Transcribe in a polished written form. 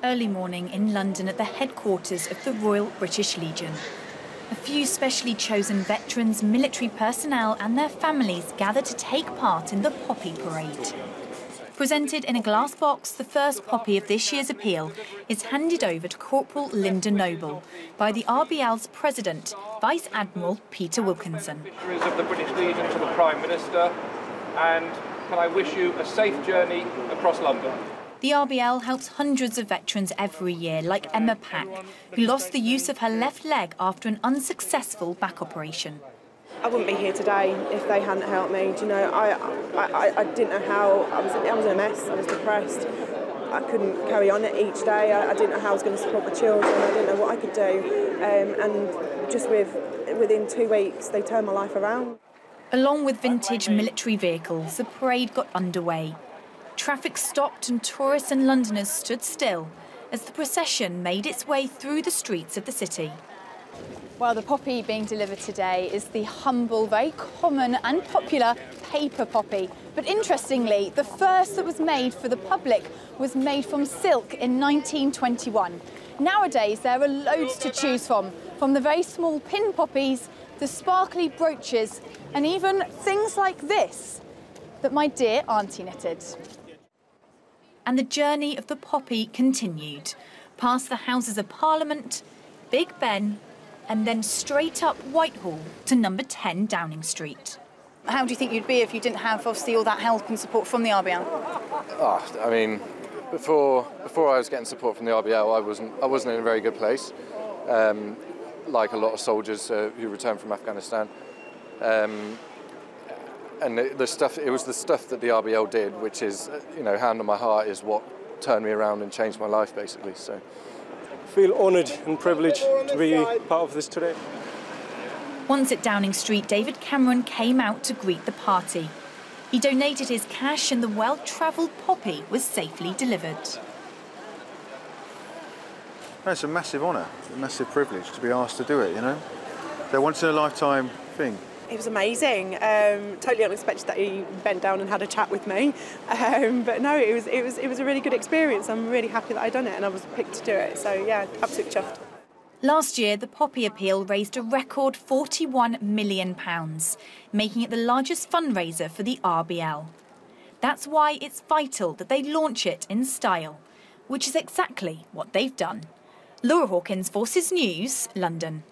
Early morning in London at the headquarters of the Royal British Legion. A few specially chosen veterans, military personnel and their families gather to take part in the Poppy Parade. Presented in a glass box, the first poppy of this year's appeal is handed over to Corporal Linda Noble by the RBL's President, Vice Admiral Peter Wilkinson. Victories of the British Legion to the Prime Minister, and can I wish you a safe journey across London. The RBL helps hundreds of veterans every year, like Emma Pack, who lost the use of her left leg after an unsuccessful back operation. I wouldn't be here today if they hadn't helped me. Do you know, I didn't know how, I was in a mess, I was depressed. I couldn't carry on each day, I didn't know how I was going to support my children, I didn't know what I could do. And just within 2 weeks, they turned my life around. Along with vintage military vehicles, the parade got underway. Traffic stopped and tourists and Londoners stood still as the procession made its way through the streets of the city. Well, the poppy being delivered today is the humble, very common and popular paper poppy. But interestingly, the first that was made for the public was made from silk in 1921. Nowadays, there are loads to choose from the very small pin poppies, the sparkly brooches, and even things like this that my dear auntie knitted. And the journey of the poppy continued, past the Houses of Parliament, Big Ben, and then straight up Whitehall to number 10 Downing Street. How do you think you'd be if you didn't have, obviously, all that help and support from the RBL? Oh, I mean, before I was getting support from the RBL, I wasn't in a very good place, like a lot of soldiers who returned from Afghanistan. And it was the stuff that the RBL did, which is, you know, hand on my heart, is what turned me around and changed my life, basically. So, I feel honoured and privileged to be part of this today. Once at Downing Street, David Cameron came out to greet the party. He donated his cash and the well-travelled poppy was safely delivered. It's a massive honour, a massive privilege to be asked to do it, you know. It's a once-in-a-lifetime thing. It was amazing. Totally unexpected that he bent down and had a chat with me. But no, it was a really good experience. I'm really happy that I'd done it and I was picked to do it. So yeah, absolutely chuffed. Last year, the Poppy Appeal raised a record £41 million, making it the largest fundraiser for the RBL. That's why it's vital that they launch it in style, which is exactly what they've done. Laura Hawkins, Forces News, London.